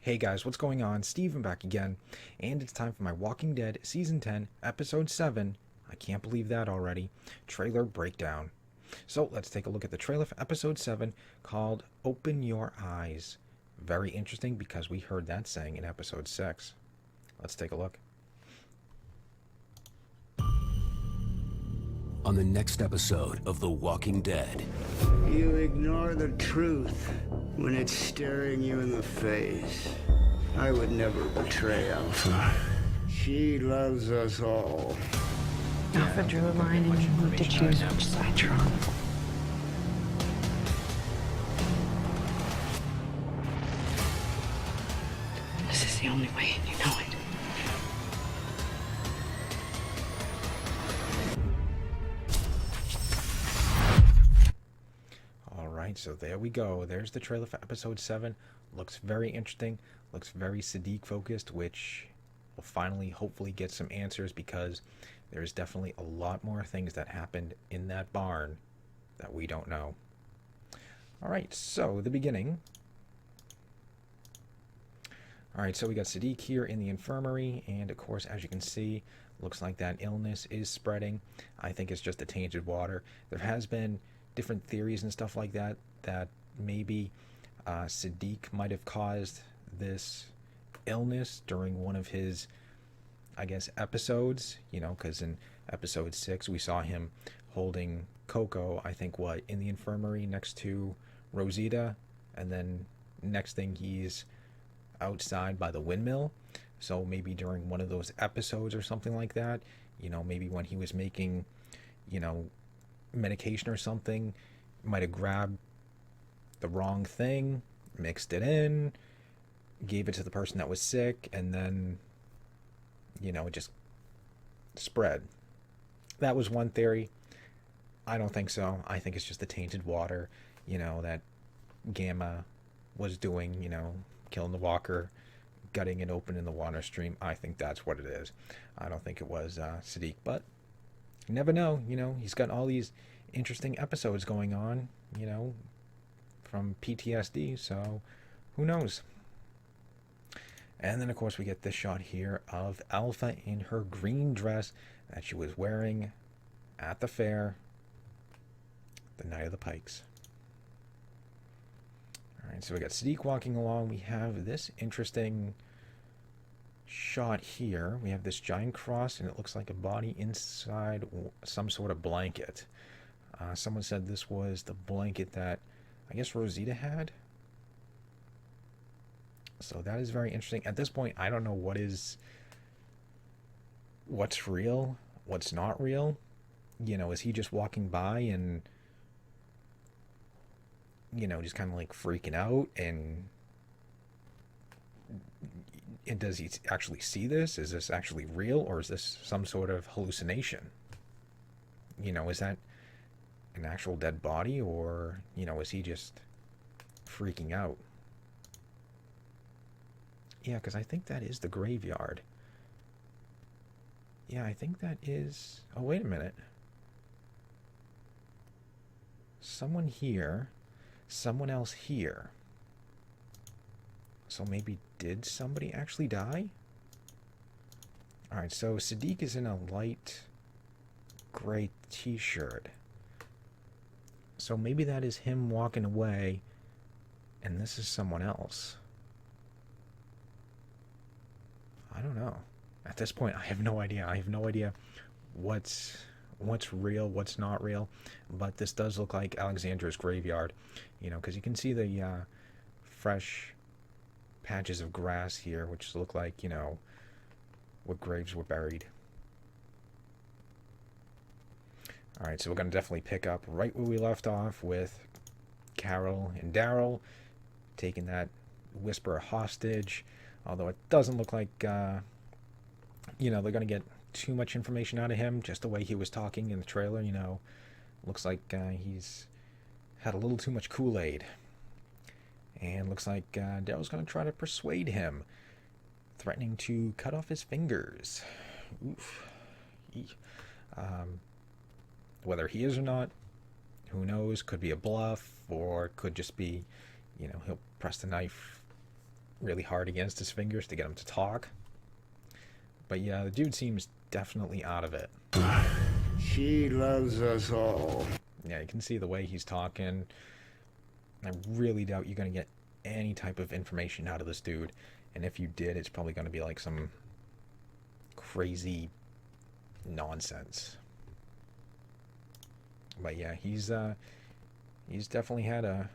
Hey guys, what's going on? Steven back again, and it's time for my Walking Dead Season 10, Episode 7. I can't believe that already. Trailer breakdown. So let's take a look at the trailer for Episode 7 called Open Your Eyes. Very interesting because we heard that saying in Episode 6. Let's take a look. On the next episode of The Walking Dead. You ignore the truth when it's staring you in the face. I would never betray Alpha. She loves us all. Alpha drew a line and you need to choose which side you're on. This is the only way, and you know it. Alright, so there we go. There's the trailer for Episode 7. Looks very interesting. Looks very Siddiq focused, which will finally hopefully get some answers because there's definitely a lot more things that happened in that barn that we don't know. Alright, so the beginning. Alright, so we got Siddiq here in the infirmary, and of course, as you can see, looks like that illness is spreading. I think it's just the tainted water. There has been different theories and stuff like that, that maybe Siddiq might have caused this illness during one of his, I guess, episodes, you know, because in episode 6 we saw him holding Coco, I think, in the infirmary next to Rosita, and then next thing he's outside by the windmill. So maybe during one of those episodes or something like that, you know, maybe when he was making, you know, medication or something, might have grabbed the wrong thing, mixed it in, gave it to the person that was sick, and then, you know, it just spread. That was one theory. I don't think so. I think it's just the tainted water, you know, that Gamma was doing, you know, killing the walker, gutting it open in the water stream. I think that's what it is. I don't think it was Siddiq, but you never know. You know, he's got all these interesting episodes going on, you know, from PTSD, so who knows. And then of course we get this shot here of Alpha in her green dress that she was wearing at the fair the night of the Pikes. Alright, so we got Siddiq walking along. We have this interesting shot here. We have this giant cross, and it looks like a body inside some sort of blanket. Someone said this was the blanket that I guess Rosita had. So that is very interesting. At this point, I don't know what's real, what's not real. You know, is he just walking by and, you know, just kind of like freaking out, and does he actually see this? Is this actually real, or is this some sort of hallucination? You know, is that an actual dead body, or, you know, is he just freaking out? Yeah, because I think that is the graveyard. Yeah, I think that is... Oh, wait a minute. Someone here. Someone else here. So maybe did somebody actually die? Alright, so Siddiq is in a light gray t-shirt. So maybe that is him walking away, and this is someone else. I don't know. At this point, I have no idea. I have no idea what's real, what's not real. But this does look like Alexandra's graveyard, you know, because you can see the fresh patches of grass here, which look like, you know, what graves were buried. Alright, so we're going to definitely pick up right where we left off with Carol and Daryl taking that Whisperer hostage. Although it doesn't look like, you know, they're going to get too much information out of him, just the way he was talking in the trailer, you know. Looks like he's had a little too much Kool-Aid. And looks like Daryl's going to try to persuade him, threatening to cut off his fingers. Oof. Whether he is or not, who knows? Could be a bluff, or could just be, you know, he'll press the knife really hard against his fingers to get him to talk. But yeah, the dude seems definitely out of it. She loves us all. Yeah, you can see the way he's talking. I really doubt you're going to get any type of information out of this dude. And if you did, it's probably going to be like some crazy nonsense. But yeah, he's definitely had a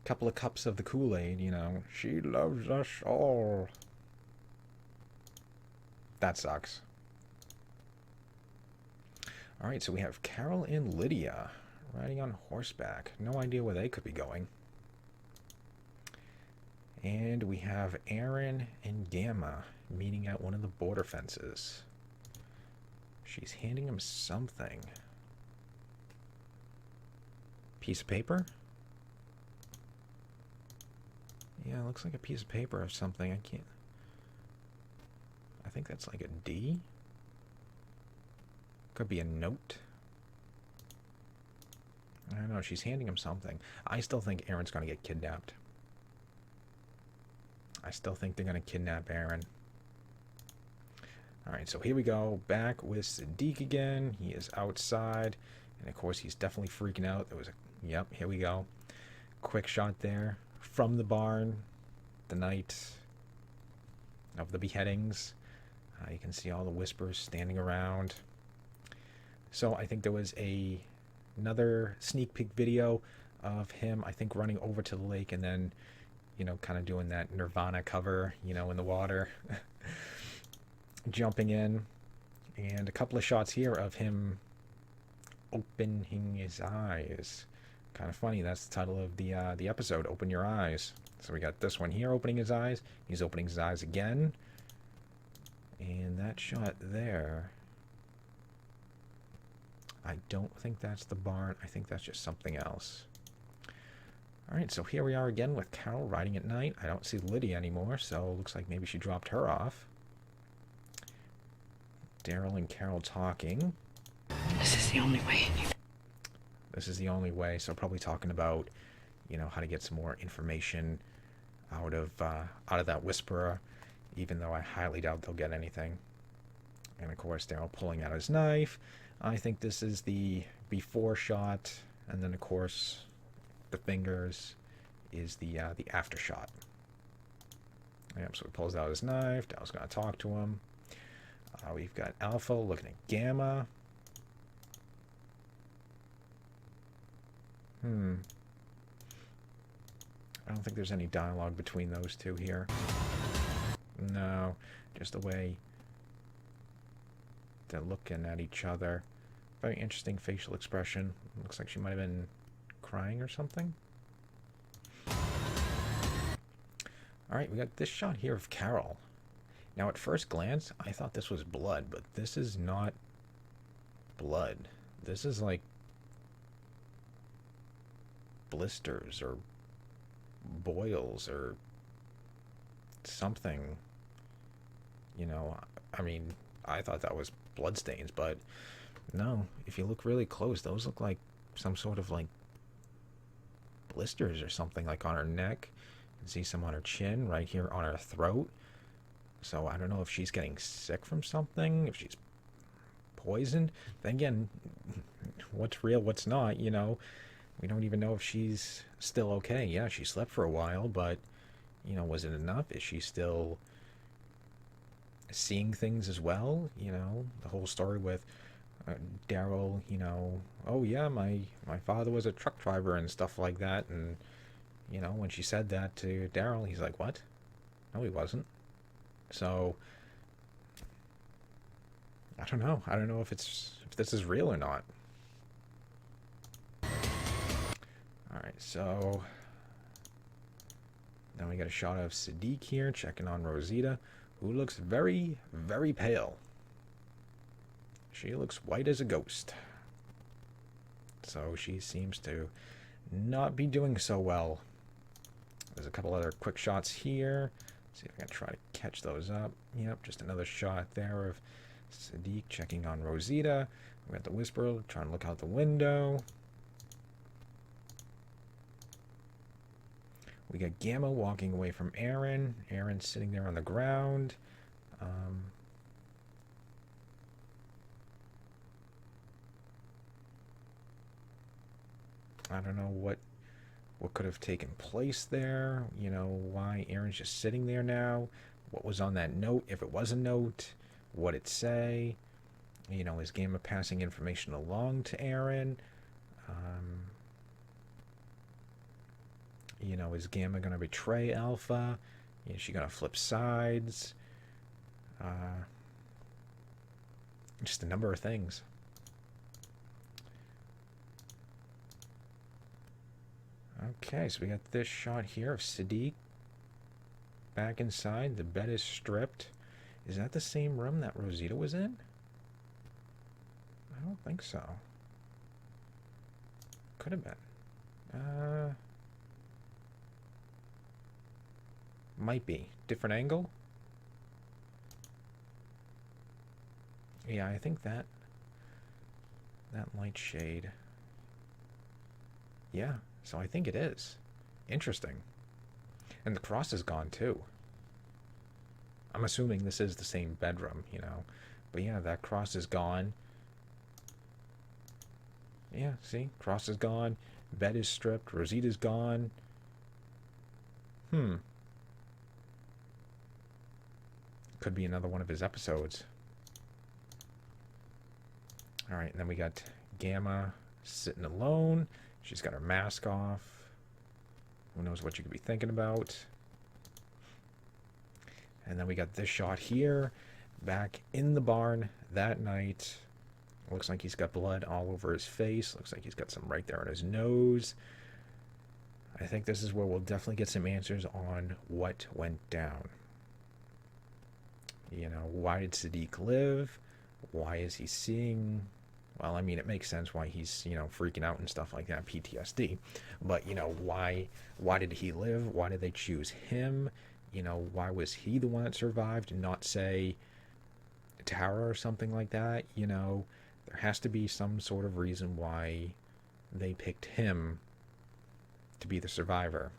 couple of cups of the Kool-Aid, you know. She loves us all. That sucks. Alright, so we have Carol and Lydia riding on horseback. No idea where they could be going. And we have Aaron and Gamma meeting at one of the border fences. She's handing him something. Piece of paper? Yeah, it looks like a piece of paper or something. I think that's like a D. Could be a note. I don't know. She's handing him something. I still think Aaron's going to get kidnapped. I still think they're going to kidnap Aaron. Alright, so here we go. Back with Siddiq again. He is outside. And of course, he's definitely freaking out. There was a... Yep, here we go. Quick shot there. From the barn. The night of the beheadings. You can see all the whispers standing around. So I think there was another sneak peek video of him, I think, running over to the lake and then, you know, kind of doing that Nirvana cover, you know, in the water. Jumping in. And a couple of shots here of him opening his eyes. Kind of funny. That's the title of the episode, Open Your Eyes. So we got this one here, opening his eyes. He's opening his eyes again. And that shot there, I don't think that's the barn. I think that's just something else. Alright, so here we are again with Carol riding at night. I don't see Lydia anymore, so it looks like maybe she dropped her off. Daryl and Carol talking. This is the only way. This is the only way, so probably talking about, you know, how to get some more information out of that Whisperer, even though I highly doubt they'll get anything. And of course, Daryl pulling out his knife. I think this is the before shot, and then of course, the fingers is the after shot. Yep, so he pulls out his knife. Daryl's gonna talk to him. We've got Alpha looking at Gamma. I don't think there's any dialogue between those two here. No, just the way they're looking at each other. Very interesting facial expression. Looks like she might have been crying or something. Alright, we got this shot here of Carol. Now at first glance, I thought this was blood, but this is not blood. This is like blisters or boils or something. You know, I mean, I thought that was bloodstains, but no, if you look really close, those look like some sort of like blisters or something, like on her neck. You can see some on her chin, right here on her throat. So I don't know if she's getting sick from something, if she's poisoned. Then again, what's real, what's not, you know? We don't even know if she's still okay. Yeah, she slept for a while, but, you know, was it enough? Is she still seeing things as well? You know, the whole story with Daryl, you know, oh yeah, my father was a truck driver and stuff like that. And, you know, when she said that to Daryl, he's like, what? No, he wasn't. So, I don't know. I don't know if this is real or not. Alright, so now we got a shot of Siddiq here checking on Rosita, who looks very, very pale. She looks white as a ghost. So she seems to not be doing so well. There's a couple other quick shots here. See if I can try to catch those up. Yep, just another shot there of Siddiq checking on Rosita. We got the Whisperer trying to look out the window. We got Gamma walking away from Aaron. Aaron's sitting there on the ground. I don't know what could have taken place there. You know, why Aaron's just sitting there now. What was on that note? If it was a note, what it say? You know, is Gamma passing information along to Aaron? You know, is Gamma going to betray Alpha? Is she going to flip sides? Just a number of things. Okay, so we got this shot here of Siddiq back inside. The bed is stripped. Is that the same room that Rosita was in? I don't think so. Could have been. Might be. Different angle? Yeah, I think that light shade. Yeah, so I think it is. Interesting. And the cross is gone too. I'm assuming this is the same bedroom, you know. But yeah, that cross is gone. Yeah, see? Cross is gone. Bed is stripped. Rosita's gone. Could be another one of his episodes. Alright, and then we got Gamma sitting alone. She's got her mask off. Who knows what you could be thinking about. And then we got this shot here. Back in the barn that night. Looks like he's got blood all over his face. Looks like he's got some right there on his nose. I think this is where we'll definitely get some answers on what went down. You know, why did Siddiq live? Why is he seeing... Well, I mean, it makes sense why he's, you know, freaking out and stuff like that, PTSD. But, you know, why did he live? Why did they choose him? You know, why was he the one that survived and not, say, Tara or something like that? You know, there has to be some sort of reason why they picked him to be the survivor.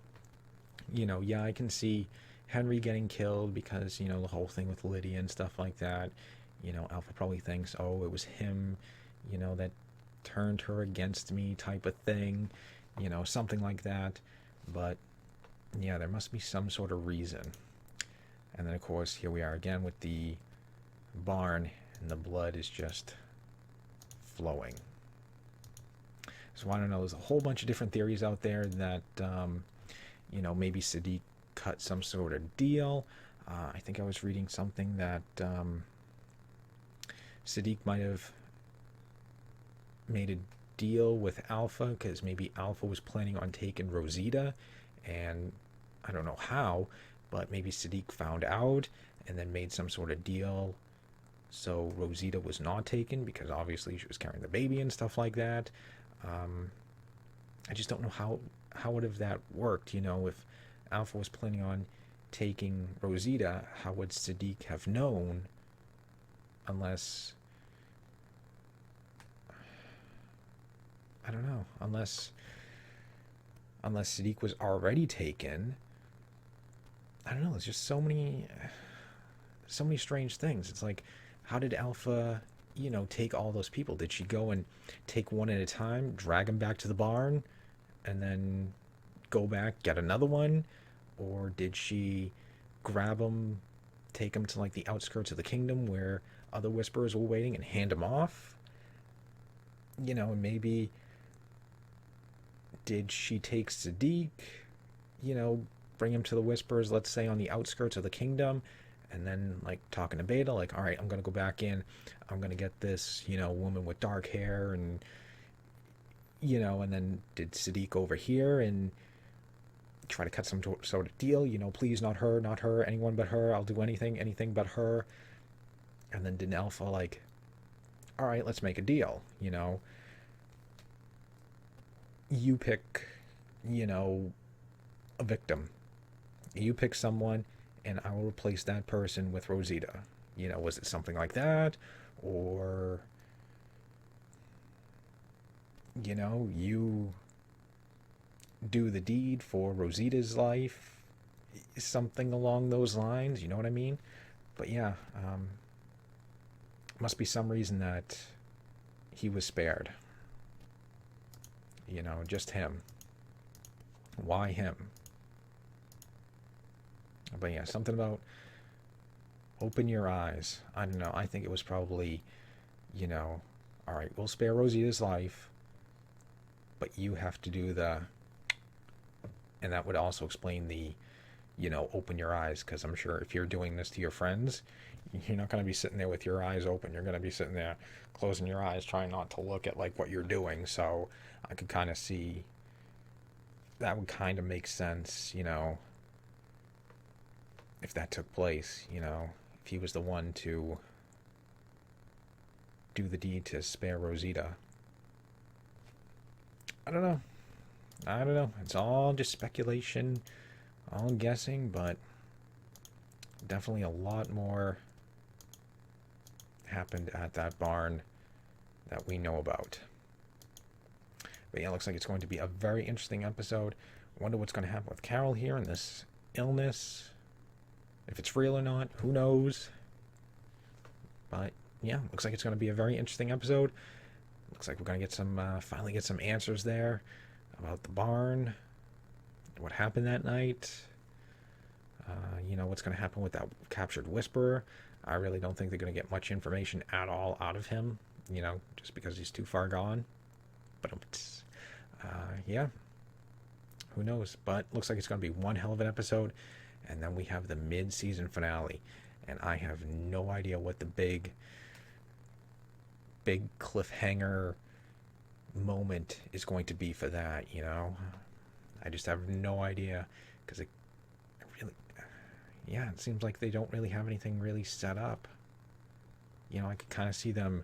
You know, yeah, I can see Henry getting killed because, you know, the whole thing with Lydia and stuff like that. You know, Alpha probably thinks, oh, it was him, you know, that turned her against me type of thing. You know, something like that. But, yeah, there must be some sort of reason. And then, of course, here we are again with the barn, and the blood is just flowing. So I don't know, there's a whole bunch of different theories out there that, you know, maybe Siddiq cut some sort of deal. I think I was reading something that Siddiq might have made a deal with Alpha because maybe Alpha was planning on taking Rosita, and I don't know how, but maybe Siddiq found out and then made some sort of deal so Rosita was not taken because obviously she was carrying the baby and stuff like that. I just don't know how would have that worked. You know, if Alpha was planning on taking Rosita, how would Siddiq have known? Unless, I don't know, unless Siddiq was already taken. I don't know, there's just so many strange things. It's like, how did Alpha, you know, take all those people? Did she go and take one at a time, drag them back to the barn, and then go back, get another one? Or did she grab them, take them to, like, the outskirts of the kingdom where other Whisperers were waiting and hand them off? You know, and maybe did she take Siddiq, you know, bring him to the Whisperers, let's say on the outskirts of the kingdom, and then, like, talking to Beta, like, all right, I'm going to go back in, I'm going to get this, you know, woman with dark hair, and, you know, and then did Siddiq over here and try to cut some sort of deal, you know, please, not her, anyone but her, I'll do anything but her. And then did Alpha, like, all right, let's make a deal, you know, you pick, you know, a victim, you pick someone, and I will replace that person with Rosita. You know, was it something like that? Or, you know, you do the deed for Rosita's life, something along those lines, you know what I mean? But yeah, must be some reason that he was spared. You know, just him. Why him? But yeah, something about open your eyes. I don't know. I think it was probably, you know, all right, we'll spare Rosita's life, but you have to do the, and that would also explain the, you know, open your eyes, because I'm sure if you're doing this to your friends, you're not going to be sitting there with your eyes open. You're going to be sitting there closing your eyes, trying not to look at like what you're doing. So I could kind of see that would kind of make sense, you know, if that took place, you know, if he was the one to do the deed to spare Rosita. I don't know. It's all just speculation, all guessing, but definitely a lot more happened at that barn that we know about. But yeah, it looks like it's going to be a very interesting episode. Wonder what's going to happen with Carol here and this illness. If it's real or not, who knows? But yeah, looks like it's going to be a very interesting episode. Looks like we're going to get some, finally get some answers there about the barn, what happened that night. You know, what's going to happen with that captured Whisperer. I really don't think they're going to get much information at all out of him, you know, just because he's too far gone. But yeah, who knows? But looks like it's going to be one hell of an episode. And then we have the mid-season finale. And I have no idea what the big cliffhanger moment is going to be for that, you know? I just have no idea, because it really, yeah, it seems like they don't really have anything really set up. You know, I could kind of see them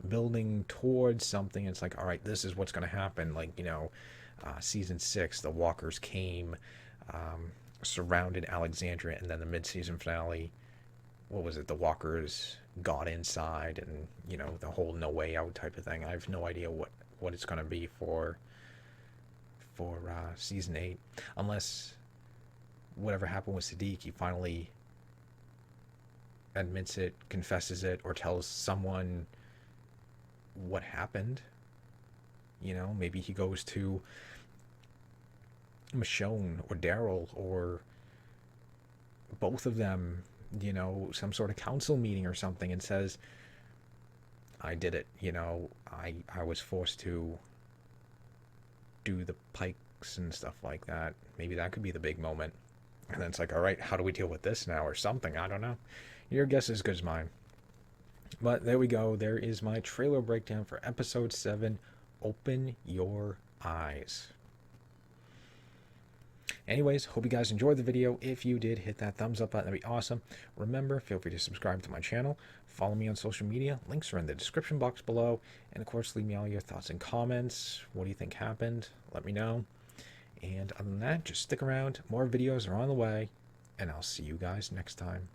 building towards something. It's like, all right, this is what's going to happen. Like, you know, season 6, the walkers came, surrounded Alexandria, and then the mid-season finale, what was it, the walkers got inside, and, you know, the whole no way out type of thing. I have no idea what it's going to be for season 8, unless whatever happened with Siddiq, he finally admits it, confesses it, or tells someone what happened. You know, maybe he goes to Michonne or Daryl or both of them, you know, some sort of council meeting or something, and says, I did it, you know, I was forced to do the pikes and stuff like that. Maybe that could be the big moment. And then it's like, all right, how do we deal with this now, or something? I don't know. Your guess is as good as mine. But there we go. There is my trailer breakdown for episode 7, Open Your Eyes. Anyways, hope you guys enjoyed the video. If you did, hit that thumbs up button. That'd be awesome. Remember, feel free to subscribe to my channel. Follow me on social media. Links are in the description box below. And of course, leave me all your thoughts and comments. What do you think happened? Let me know. And other than that, just stick around. More videos are on the way. And I'll see you guys next time.